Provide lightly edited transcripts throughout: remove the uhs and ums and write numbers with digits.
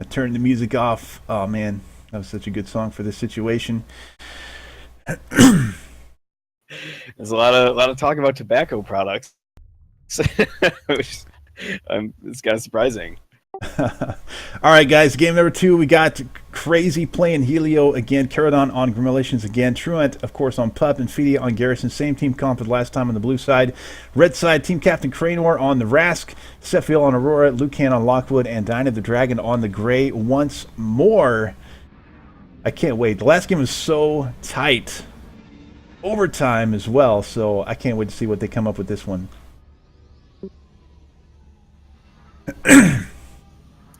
I turned the music off. Oh man, that was such a good song for this situation. There's a lot of talk about tobacco products, which it's kind of surprising. All right, guys. Game number 2. We got Crazy playing Helio again. Kerodon on Grimulations again. Truant, of course, on Pup and Fedia on Garrison. Same team comp as last time on the blue side. Red side, Team Captain Cranor on the Rask. Setfield on Aurora. Lucan on Lockwood. And Dinah the Dragon on the Gray once more. I can't wait. The last game was so tight. Overtime as well. So I can't wait to see what they come up with this one.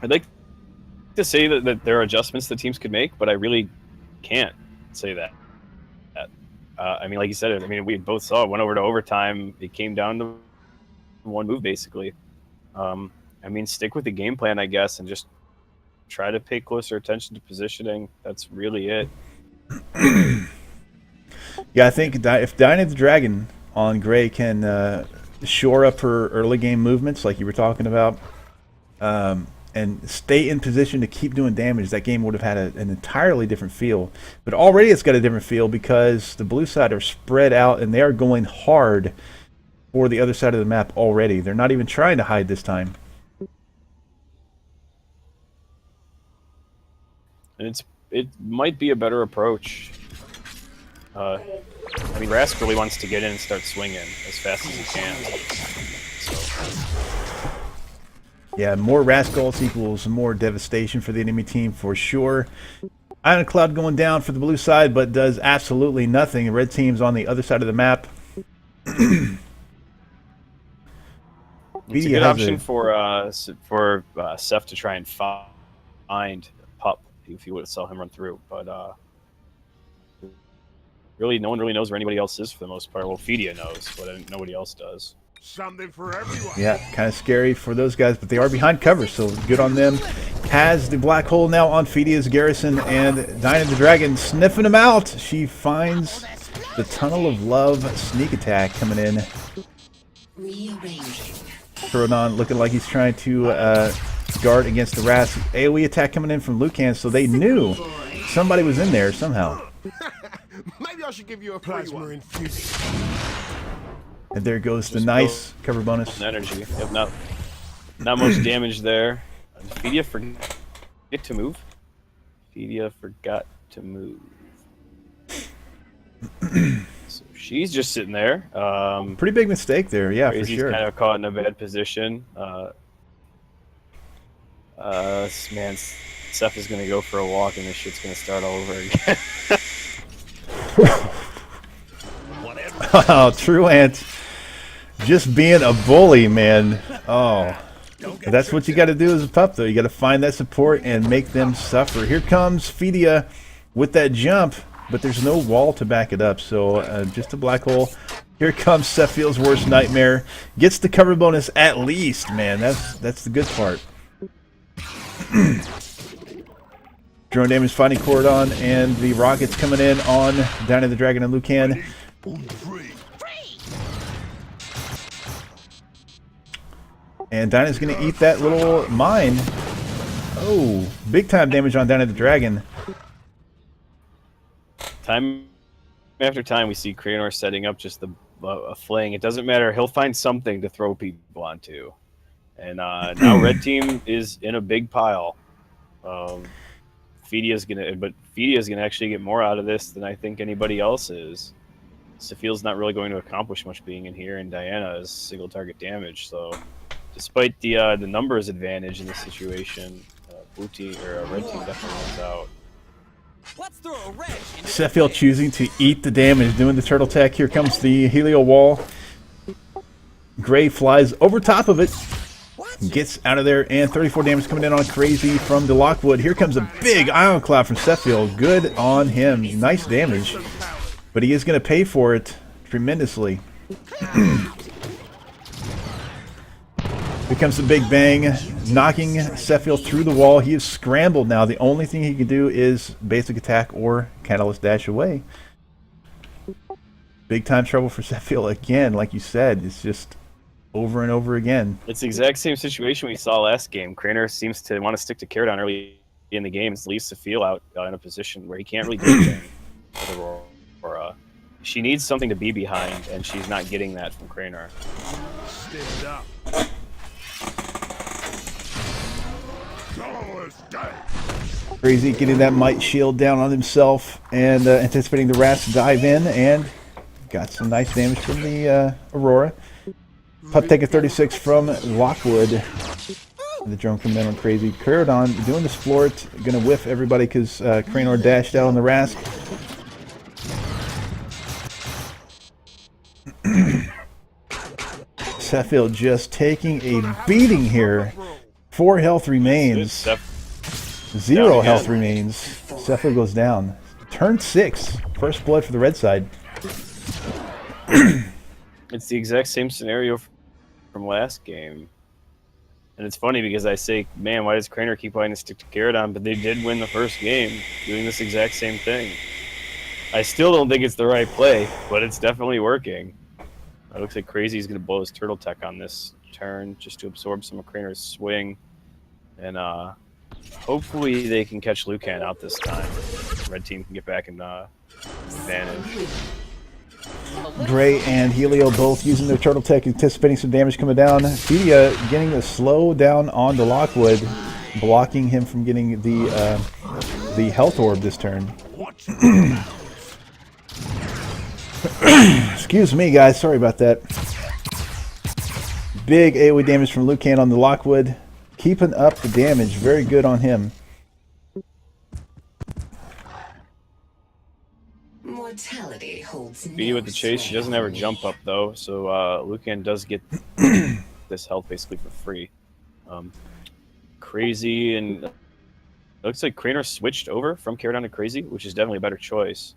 I'd like to say that there are adjustments that teams could make, but I really can't say that. I mean, like you said, I mean, we both saw it. Went over to overtime. It came down to one move, basically. I mean, stick with the game plan, I guess, and just try to pay closer attention to positioning. That's really it. Yeah, I think if Dinah the Dragon on Gray can shore up her early game movements, like you were talking about, and stay in position to keep doing damage, that game would have had an entirely different feel. But already it's got a different feel because the blue side are spread out and they are going hard for the other side of the map already. They're not even trying to hide this time. And it might be a better approach. I mean, Rask really wants to get in and start swinging as fast as he can. So. Yeah, more Rascals equals more devastation for the enemy team for sure. Iron Cloud going down for the blue side, but does absolutely nothing. The red team's on the other side of the map. It's a good option for Seth to try and find Pup if you would have saw him run through, but really, no one really knows where anybody else is for the most part. Well, Fedia knows, but nobody else does. Something for everyone. Yeah, kind of scary for those guys, but they are behind cover, so good on them. Has the black hole now on Fedia's Garrison, and Dinah the Dragon sniffing him out. She finds the Tunnel of Love sneak attack coming in. Kerodon looking like he's trying to guard against the Rask. AoE attack coming in from Lucan, so they knew somebody was in there somehow. Maybe I should give you a plasma infusion. And there goes the nice cover bonus. Energy. Yep, not much damage there. Fedia forgot to move. Fedia forgot to move. So she's just sitting there. Pretty big mistake there, yeah, for Crazy's sure. kind of caught in a bad position. Man, Seth is gonna go for a walk, and this shit's gonna start all over again. Oh, Truant. Just being a bully, man. Oh. That's what you got to do as a pup, though. You got to find that support and make them suffer. Here comes Fedia with that jump, but there's no wall to back it up, so just a black hole. Here comes Setfield's worst nightmare. Gets the cover bonus at least, man. That's the good part. Drone damage fighting Kerodon, and the rockets coming in on Dinah the Dragon and Lucan. And Dinah's going to eat that little mine. Oh, big time damage on Dinah the Dragon. Time after time, we see Cranor setting up just a fling. It doesn't matter. He'll find something to throw people onto. And now red team is in a big pile. Fedia's gonna actually get more out of this than I think anybody else is. Safil's not really going to accomplish much being in here, and Diana is single target damage. So, despite the numbers advantage in this situation, red team definitely wins out. Let's throw a wrench into Setfield choosing to eat the damage, doing the turtle tech. Here comes the Helio wall. Gray flies over top of it, gets out of there, and 34 damage coming in on Crazy from the Lockwood. Here comes a big ion cloud from Setfield. Good on him. Nice damage. But he is going to pay for it tremendously. Here comes the big bang, knocking Setfield through the wall. He is scrambled now. The only thing he can do is basic attack or catalyst dash away. Big time trouble for Setfield again, like you said. It's just over and over again. It's the exact same situation we saw last game. Cranor seems to want to stick to Kerodon early in the game. It leaves to feel out in a position where he can't really do anything with Aurora. She needs something to be behind, and she's not getting that from Cranor. Stiffed up. Crazy getting that might shield down on himself and anticipating the Rask to dive in, and got some nice damage from the Aurora. Pup taking 36 from Lockwood. The drone coming in on Crazy. Kerodon doing this floort, gonna whiff everybody because Cranor dashed out on the Rask. Sheffield just taking a beating here. 4 health remains. 0 health remains. Sheffield goes down. Turn 6. First blood for the red side. It's the exact same scenario from last game. And it's funny because I say, man, why does Cranor keep wanting to stick to Kerodon? But they did win the first game doing this exact same thing. I still don't think it's the right play, but it's definitely working. It looks like Crazy's going to blow his Turtle Tech on this turn just to absorb some of Cranor's swing. And hopefully they can catch Lucan out this time. Red team can get back in advantage. Gray and Helio both using their Turtle Tech, anticipating some damage coming down. Fedia getting a slow down onto Lockwood, blocking him from getting the health orb this turn. Excuse me, guys. Sorry about that. Big AoE damage from Lucan on the Lockwood. Keeping up the damage. Very good on him. Mortality holds Be with the chase. She doesn't have her jump up, though, so Lucan does get this health basically for free. Crazy, and it looks like Cranor switched over from Kerodon to Crazy, which is definitely a better choice.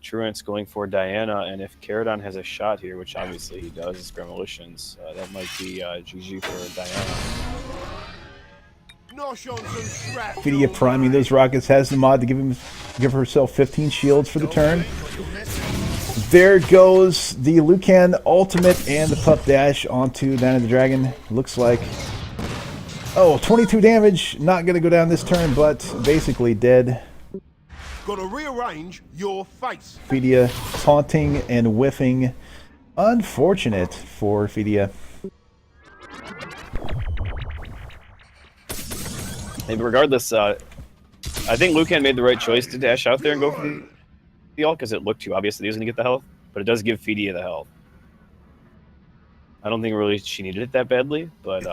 Truant's going for Diana, and if Kerodon has a shot here, which obviously he does, it's Gremolitions, that might be GG for Diana. Fedia priming those rockets, has the mod to give herself 15 shields for the turn. There goes the Lucan ultimate and the pup dash onto Diana the Dragon. Looks like, oh, 22 damage. Not going to go down this turn, but basically dead. Gotta rearrange your face. Fedia taunting and whiffing. Unfortunate for Fedia. And regardless, I think Lucan made the right choice to dash out there and go for the ult because it looked too obvious that he was going to get the health, but it does give Fedia the health. I don't think really she needed it that badly, but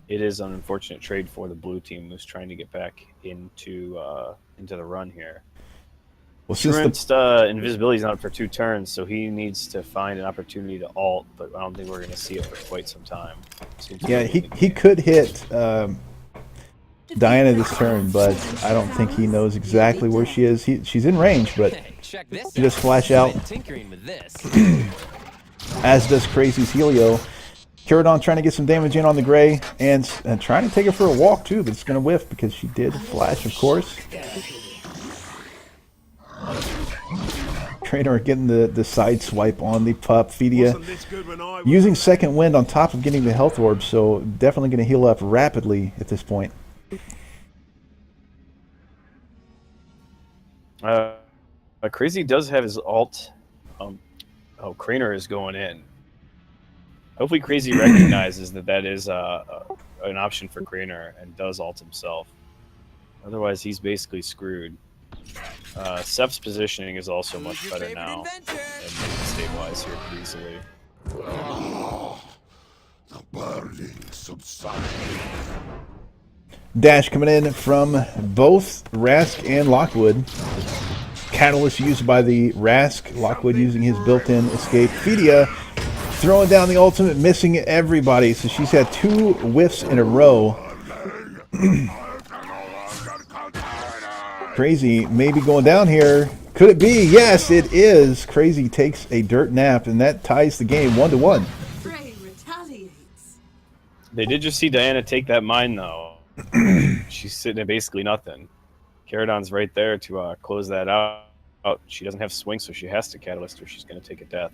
it is an unfortunate trade for the blue team who's trying to get back into the run here. Well, since Trent's invisibility is not for 2 turns, so he needs to find an opportunity to ult, but I don't think we're going to see it for quite some time. yeah, he could hit Diana this turn, but I don't think he knows exactly where she is. She's in range, but Check this he just flash out. Tinkering with this. As does Crazy's Helio. Kerodon trying to get some damage in on the Gray, and trying to take her for a walk too, but it's going to whiff because she did flash, of course. Cranor getting the side swipe on the pup. Fedia using second wind on top of getting the health orb, so definitely going to heal up rapidly at this point. Crazy does have his ult. Oh, Cranor is going in. Hopefully Crazy recognizes that is an option for Cranor and does ult himself. Otherwise, he's basically screwed. Sep's positioning is also much better now, and they can stabilize here pretty easily. The burning subsides. Dash coming in from both Rask and Lockwood. Catalyst used by the Rask. Lockwood using his built-in escape. Fedia throwing down the ultimate, missing everybody. So she's had 2 whiffs in a row. Crazy maybe going down here. Could it be? Yes, it is. Crazy takes a dirt nap, and that ties the game 1-1. Prey retaliates. They did just see Diana take that mine, though. She's sitting at basically nothing. Kerodon's right there to close that out. She doesn't have swing, so she has to catalyst or she's going to take a death.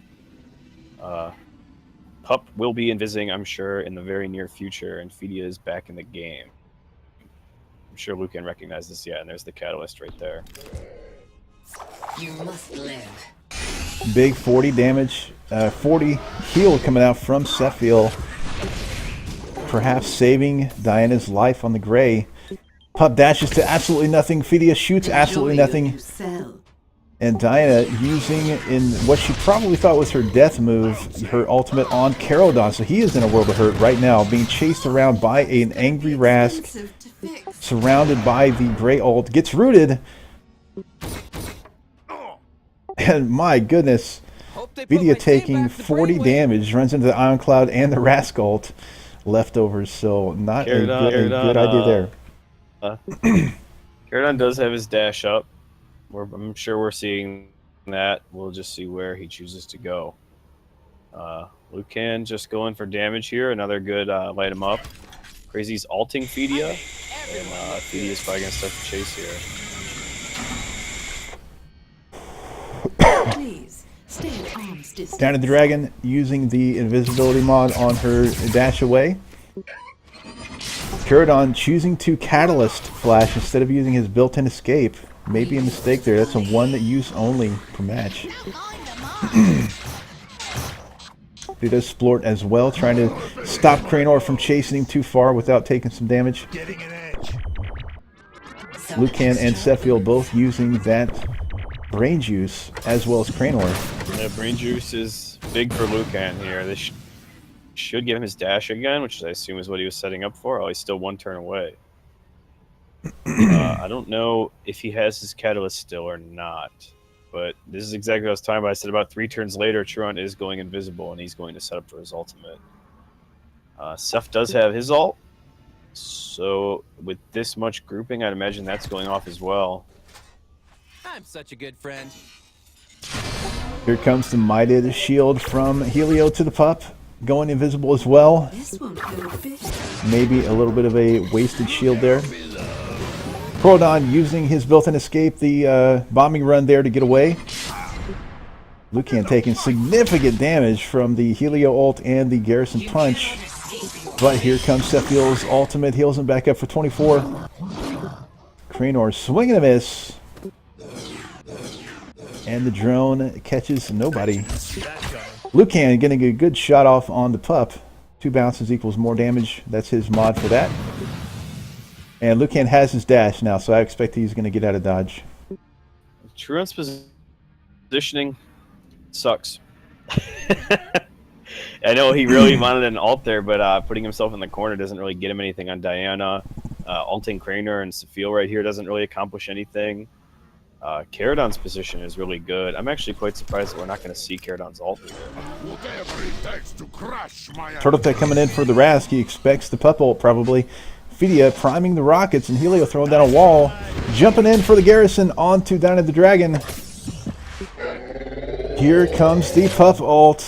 Pup will be visiting, I'm sure, in the very near future, and Fidia is back in the game. I'm sure Luke can recognize this. Yeah, and there's the catalyst right there. You must live. Big 40 damage, 40 heal coming out from Sephiel. Perhaps saving Diana's life on the Gray. Pup dashes to absolutely nothing. Fidia shoots absolutely nothing. And Diana using in what she probably thought was her death move, her ultimate on Kerodon. So he is in a world of hurt right now, being chased around by an angry Rask, surrounded by the Gray ult. Gets rooted. And my goodness, Fidia taking 40 damage, runs into the Ion Cloud and the Rask ult. Leftovers, so not a good idea there. Kerodon does have his dash up. I'm sure we're seeing that. We'll just see where he chooses to go. Lucan just going for damage here. Another good light him up. Crazy's alting Fidia. And Fidia's probably going to start the chase here. Please, stay at arm's distance. Down to the Dragon using the invisibility mod on her dash away. Kerodon choosing to Catalyst Flash instead of using his built-in escape. Maybe a mistake there. That's a one that use only per match. He does Splort as well, trying to stop Cranor from chasing him too far without taking some damage. Lucan and Sephiel both using that brain juice as well as Cranor. Yeah, brain juice is big for Lucan here. This should give him his dash again, which I assume is what he was setting up for. Oh, he's still one turn away. I don't know if he has his catalyst still or not, but this is exactly what I was talking about. I said about 3 turns later, Truant is going invisible, and he's going to set up for his ultimate. Seth does have his ult, so with this much grouping, I'd imagine that's going off as well. I'm such a good friend. Here comes the mighted shield from Helio to the pup, going invisible as well. This won't go fish. Maybe a little bit of a wasted shield there. Kerodon using his built-in escape, the bombing run there to get away. Lucan taking significant damage from the Helio ult and the Garrison punch. But here comes Sephiel's ultimate, heals him back up for 24. Cranor swing and a miss. And the drone catches nobody. Lucan getting a good shot off on the pup. 2 bounces equals more damage. That's his mod for that. And Lucan has his dash now, so I expect he's going to get out of dodge. Truant's positioning sucks. I know he really wanted an ult there, but putting himself in the corner doesn't really get him anything on Diana. Ulting Cranor and Sephiel right here doesn't really accomplish anything. Kerodon's position is really good. I'm actually quite surprised that we're not going to see Kerodon's ult here. Turtle Tech coming in for the Rask. He expects the pup ult probably. Fidia priming the rockets, and Helio throwing down a wall. Jumping in for the Garrison onto Down at the Dragon. Here comes the pup ult.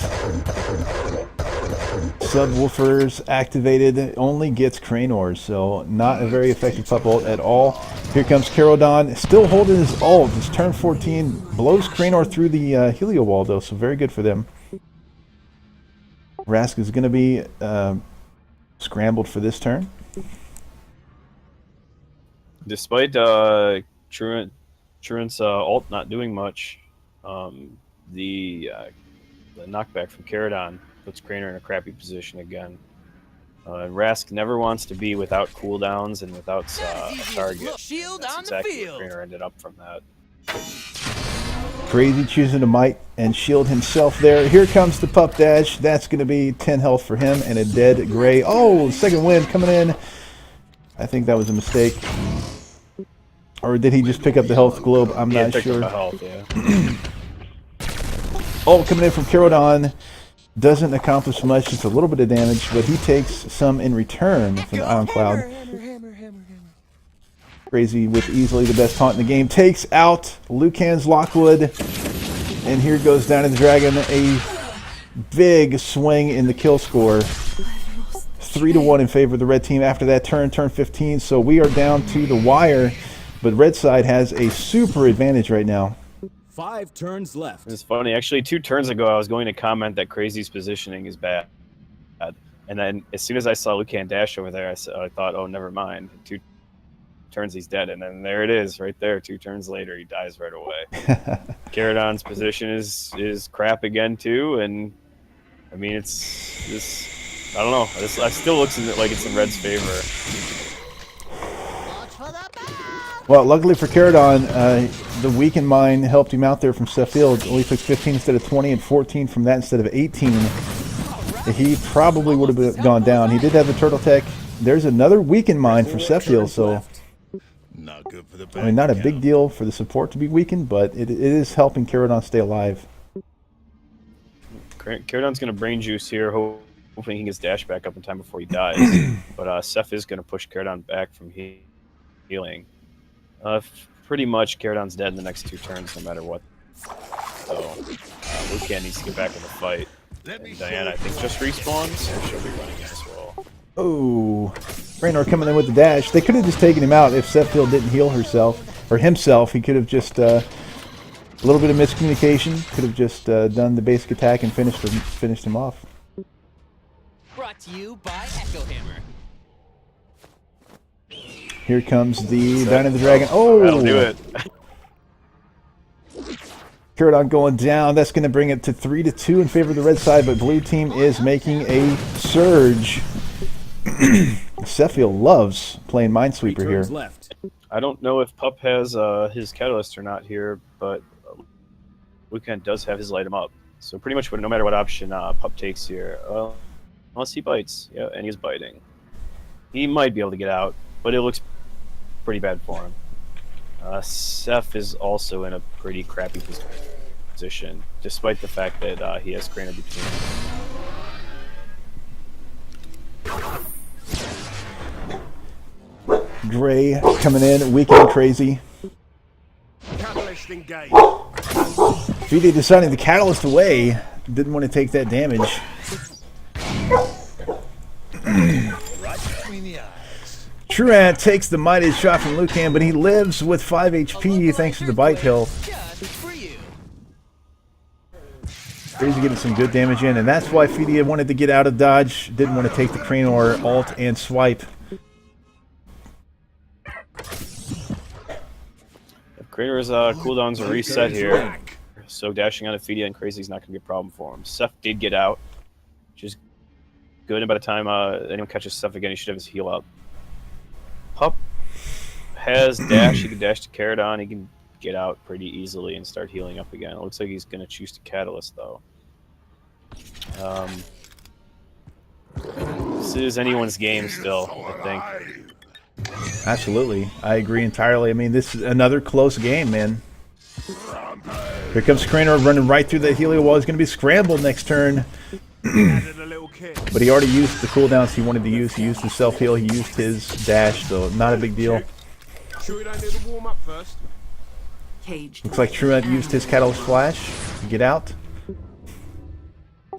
Subwoofers activated, only gets Cranor, so not a very effective pup ult at all. Here comes Kerodon, still holding his ult. It's turn 14, blows Cranor through the Helio wall though, so very good for them. Rask is going to be scrambled for this turn. Despite Truant's ult not doing much, the knockback from Kerodon puts Cranor in a crappy position again. Rask never wants to be without cooldowns and without a target. Shield That's on exactly the field. where Cranor ended up from that. Crazy choosing to might and shield himself there. Here comes the pup dash. That's going to be 10 health for him and a dead Gray. Oh, second wind coming in. I think that was a mistake. Or did he just pick up the health globe? I'm not sure. Health, yeah. Oh, coming in from Kerodon. Doesn't accomplish much, just a little bit of damage, but he takes some in return from the Ion Cloud. Crazy with easily the best taunt in the game. Takes out Lucan's Lockwood. And here goes Down to the Dragon. A big swing in the kill score. 3-1 in favor of the red team after that turn 15. So we are down to the wire. But red side has a super advantage right now. 5 turns left. It's funny. Actually, 2 turns ago, I was going to comment that Crazy's positioning is bad. And then as soon as I saw Lucan dash over there, I thought, oh, never mind. 2 turns, he's dead. And then there it is, right there. 2 turns later, he dies right away. Kerodon's position is crap again, too. And, I mean, it's just, I don't know. It still looks like it's in Red's favor. Well, luckily for Kerodon, the weakened mine helped him out there from Seth Field. Only took 15 instead of 20 and 14 from that instead of 18. He probably would have gone down. He did have the turtle tech. There's another weakened mine for Seth Field, so Not good for the I mean, not a big deal for the support to be weakened, but it is helping Kerodon stay alive. Kerodon's going to brain juice here, hoping he gets dash back up in time before he dies. But Seth is going to push Kerodon back from healing. Pretty much Kerodon's dead in the next 2 turns, no matter what. So Lucan needs to get back in the fight. And Diana, I think, just respawns, and she'll be running in as well. Oh, Cranor coming in with the dash. They could have just taken him out if Setfield didn't heal herself or himself. He could have just a little bit of miscommunication. Could have just done the basic attack and finished him off. Brought to you by Echo Hammer. Here comes the Diana the Dragon. Oh, that'll do it. Kerodon going down. That's going to bring it to 3-2 in favor of the red side, but blue team is making a surge. Setfield loves playing Minesweeper here. Left. I don't know if Pup has his Catalyst or not here, but Lucan does have his Light 'em Up. So pretty much no matter what option Pup takes here, unless he bites. Yeah, and he's biting. He might be able to get out, but it looks pretty bad for him. Seth is also in a pretty crappy position, despite the fact that he has Cranor between him. Gray coming in, weak and crazy. Catalyst engaged. Fide deciding the Catalyst away. Didn't want to take that damage. Truant takes the mightiest shot from Lucan, but he lives with 5 HP thanks to the bite health. Crazy getting some good damage in, and that's why Fidia wanted to get out of dodge. Didn't want to take the Cranor alt and swipe. Cranor's cooldowns are reset here, so dashing out of Fidia and Crazy is not going to be a problem for him. Seth did get out, which is good, and by the time anyone catches Seth again, he should have his heal up. Pup has dash. He can dash to Kerodon. He can get out pretty easily and start healing up again. It looks like he's going to choose to Catalyst, though. This is anyone's game still, I think. Absolutely. I agree entirely. I mean, this is another close game, man. Here comes Cranor running right through that Helio wall. He's going to be scrambled next turn. But he already used the cooldowns he wanted to use. He used his self-heal. He used his dash, so not a big deal. Sure we don't need to warm up first? Looks like Truant used his Catalyst Flash to get out.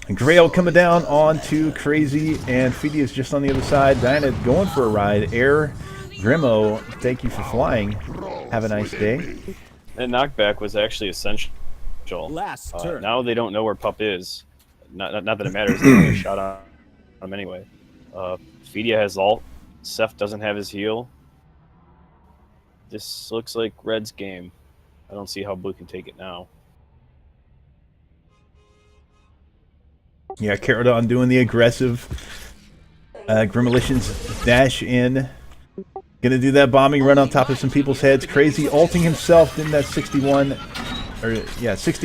And Grail coming down onto Crazy, and Fidi is just on the other side. Diana going for a ride. Air Grimo, thank you for flying. Have a nice day. That knockback was actually essential. Last turn. Now they don't know where Pup is. Not that it matters. They only shot on him anyway. Fidia has ult. Seth doesn't have his heal. This looks like Red's game. I don't see how Blue can take it now. Yeah, Kerodon doing the aggressive Grimalition's dash in. Gonna do that bombing run on top of some people's heads. Crazy ulting himself in that 60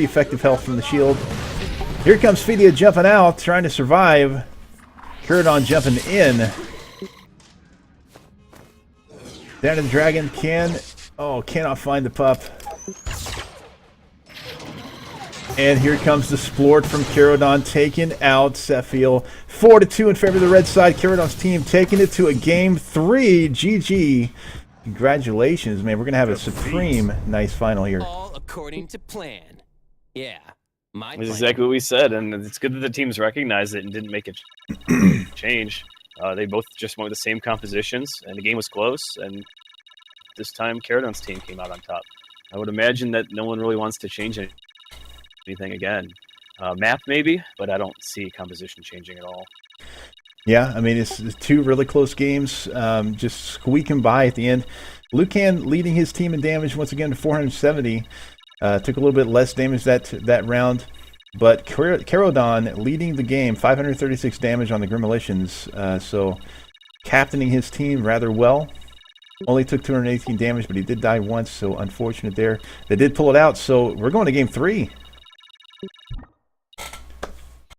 effective health from the shield. Here comes Fidia jumping out, trying to survive. Kerodon jumping in. Down to the dragon. Cannot find the pup. And here comes the Splort from Kerodon, taking out Setfield. 4-2 in favor of the red side. Kerodon's team taking it to a game 3. GG. Congratulations, man. We're going to have a supreme nice final here. All according to plan. Yeah. My This is plan. exactly what we said, and it's good that the teams recognized it and didn't make it change. They both just went with the same compositions, and the game was close, and this time Kerodon's team came out on top. I would imagine that no one really wants to change anything again. Map maybe, but I don't see composition changing at all. Yeah, I mean, it's two really close games, just squeaking by at the end. Lucan leading his team in damage once again to 470. Took a little bit less damage that round, but Kerodon leading the game, 536 damage on the Grimulations. So captaining his team rather well. Only took 218 damage, but he did die once, so unfortunate there. They did pull it out, so we're going to game 3.